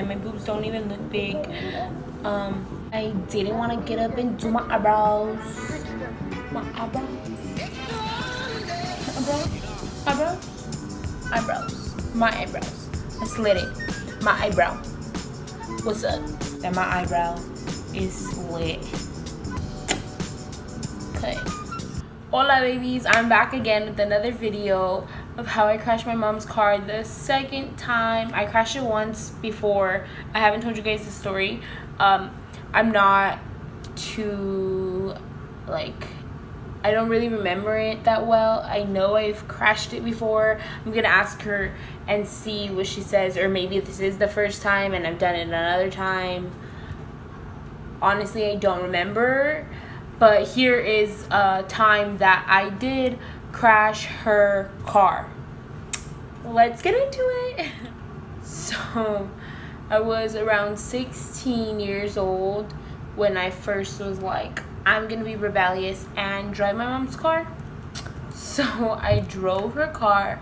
My boobs don't even look big. I didn't want to get up and do my eyebrows. My eyebrows. Eyebrows. My eyebrows. I slid it. My eyebrow. What's up? That my eyebrow is slit. Okay. Hola babies, I'm back again with another video of how I crashed my mom's car the second time. I crashed it once before. I haven't told you guys the story. I'm not too, I don't really remember it that well. I know I've crashed it before. I'm gonna ask her and see what she says, or maybe this is the first time and I've done it another time. Honestly, I don't remember. But here is a time that I did crash her car. Let's get into it. So, I was around 16 years old when I first was like, I'm gonna be rebellious and drive my mom's car. So, I drove her car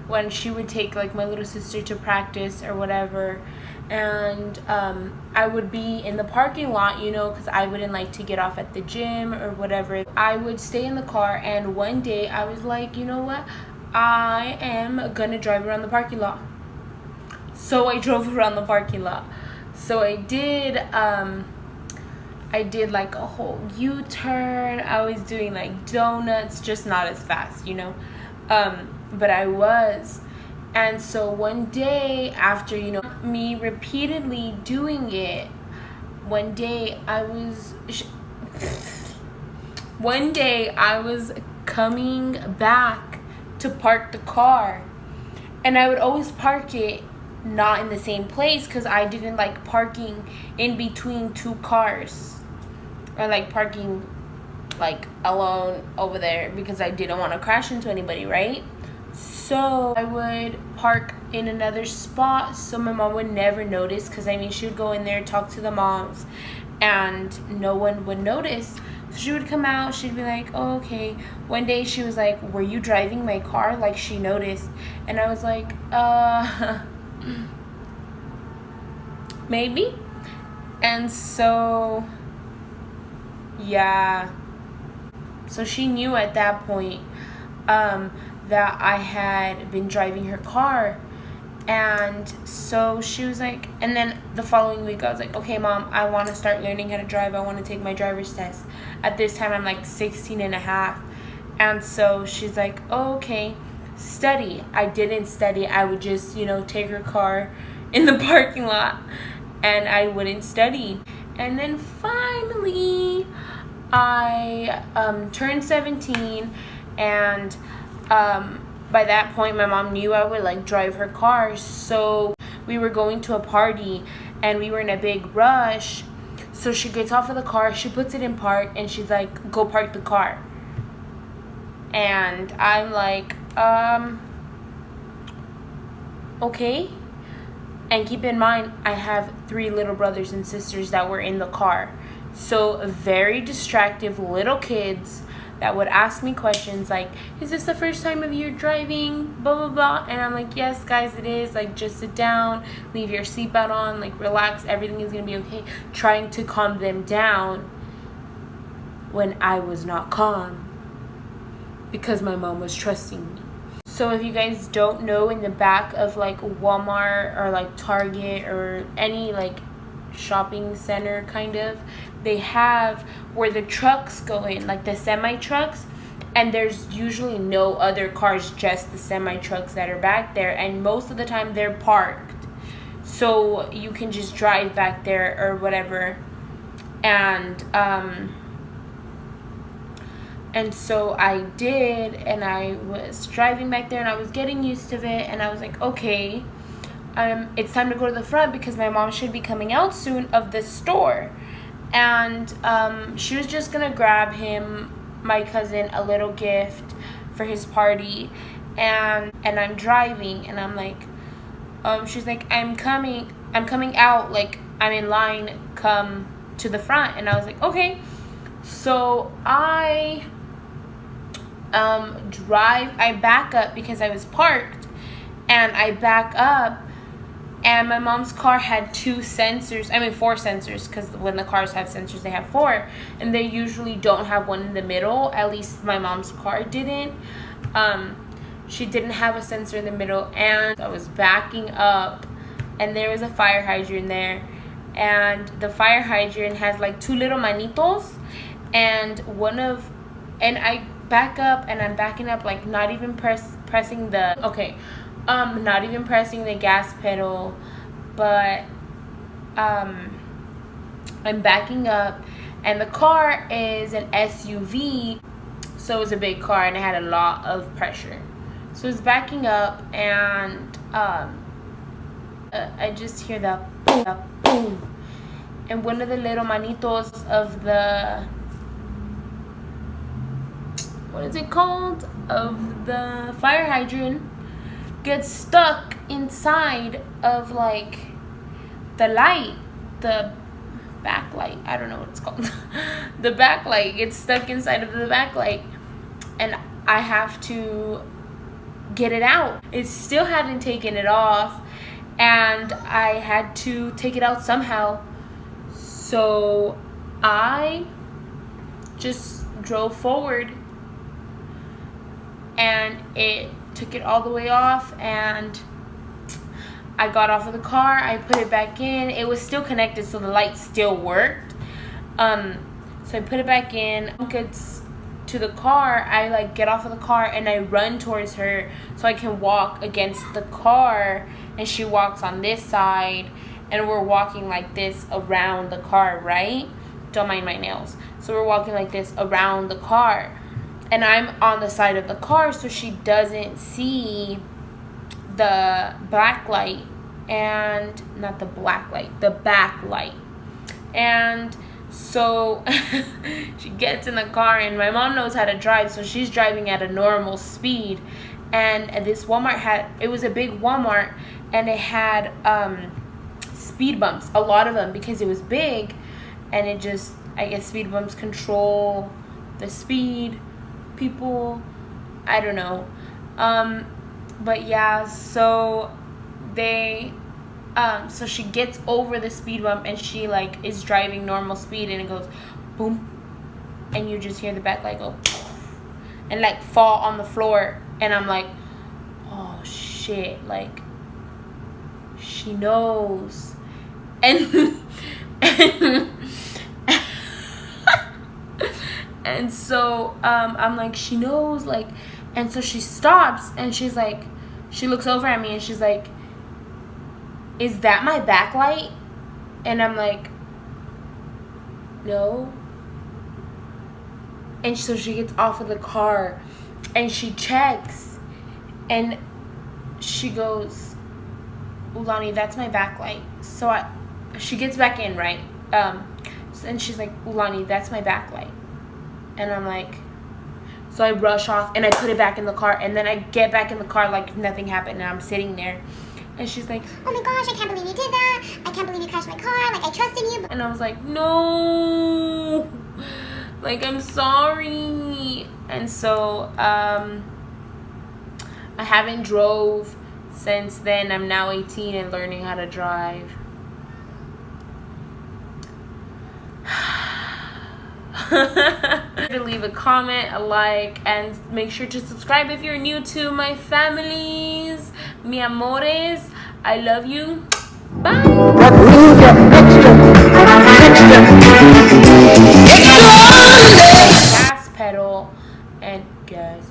when she would take like my little sister to practice or whatever. And I would be in the parking lot, you know, because I wouldn't like to get off at the gym or whatever. I would stay in the car, and one day I was like, you know what, I am gonna drive around the parking lot. So I drove around the parking lot. So I did like a whole U-turn. I was doing like donuts, just not as fast, you know, but I was. And so one day after, you know, me repeatedly doing it, one day I was coming back to park the car, and I would always park it not in the same place because I didn't like parking in between two cars, or like parking like alone over there because I didn't want to crash into anybody, right? So I would park in another spot so my mom would never notice, because I mean she would go in there, talk to the moms, and no one would notice. So she would come out, she'd be like, oh, okay. One day she was like, were you driving my car? Like she noticed. And I was like, maybe. And so yeah, so she knew at that point that I had been driving her car. And so she was like, and then the following week I was like, okay mom, I want to start learning how to drive. I want to take my driver's test. At this time I'm like 16 and a half. And so she's like, oh, okay, study. I didn't study. I would just, you know, take her car in the parking lot and I wouldn't study. And then finally I turned 17, and by that point my mom knew I would like drive her car. So we were going to a party and we were in a big rush. So she gets off of the car, she puts it in park, and she's like, go park the car. And I'm like, okay. And keep in mind, I have 3 little brothers and sisters that were in the car. So very distractive little kids that would ask me questions like, is this the first time of you driving, blah blah blah. And I'm like, yes guys, it is. Like, just sit down, leave your seatbelt on, like relax, everything is gonna be okay. Trying to calm them down when I was not calm because my mom was trusting me. So if you guys don't know, in the back of like Walmart or like Target or any like shopping center kind of, they have where the trucks go in, like the semi trucks, and there's usually no other cars, just the semi trucks that are back there, and most of the time they're parked, so you can just drive back there or whatever. And so I did, and I was driving back there and I was getting used to it, and I was like, okay, it's time to go to the front because my mom should be coming out soon of the store. And she was just gonna grab him, my cousin, a little gift for his party. And I'm driving, and I'm like, she's like, I'm coming out, like I'm in line, come to the front. And I was like, okay. So I back up because I was parked, and I back up, And my mom's car had 2 sensors, I mean 4 sensors, because when the cars have sensors they have 4, and they usually don't have one in the middle. At least my mom's car didn't. She didn't have a sensor in the middle, and I was backing up and there was a fire hydrant there, and the fire hydrant has like 2 little manitos, and I back up, and I'm backing up like not even pressing the not even pressing the gas pedal, but I'm backing up, and the car is an SUV, so it's a big car and it had a lot of pressure. So it's backing up, and I just hear the boom, and one of the little manitos of the, what is it called, of the fire hydrant gets stuck inside of like the light, the backlight, I don't know what it's called. The backlight gets stuck inside of the backlight, and I have to get it out. It still hadn't taken it off, and I had to take it out somehow. So I just drove forward, and it took it all the way off, and I got off of the car, I put it back in. It was still connected, so the light still worked. So I put it back in, gets to the car, I like get off of the car and I run towards her so I can walk against the car, and she walks on this side, and we're walking like this around the car, right? Don't mind my nails. So we're walking like this around the car, and I'm on the side of the car, so she doesn't see the black light, and not the black light, the backlight. And so she gets in the car, and my mom knows how to drive, so she's driving at a normal speed. And this Walmart it was a big Walmart, and it had speed bumps, a lot of them, because it was big, and it just, I guess speed bumps control the speed, people, I don't know. But yeah, so so she gets over the speed bump, and she like is driving normal speed, and it goes boom, and you just hear the backlight go and like fall on the floor, and I'm like, oh shit, like she knows. And and so I'm like, she knows, like. And so she stops, and she's like, she looks over at me, and she's like, is that my backlight? And I'm like, no. And so she gets off of the car, and she checks, and she goes, Ulani, that's my backlight. So she gets back in, right? And she's like, Ulani, that's my backlight. And I'm like, so I rush off, and I put it back in the car, and then I get back in the car like nothing happened, and I'm sitting there, and she's like, oh my gosh, I can't believe you did that, I can't believe you crashed my car, like I trusted you. And I was like, no, like I'm sorry. And so I haven't drove since then. I'm now 18 and learning how to drive. To leave a comment, a like, and make sure to subscribe if you're new to my families, mi amores. I love you. Bye. Gas pedal and gas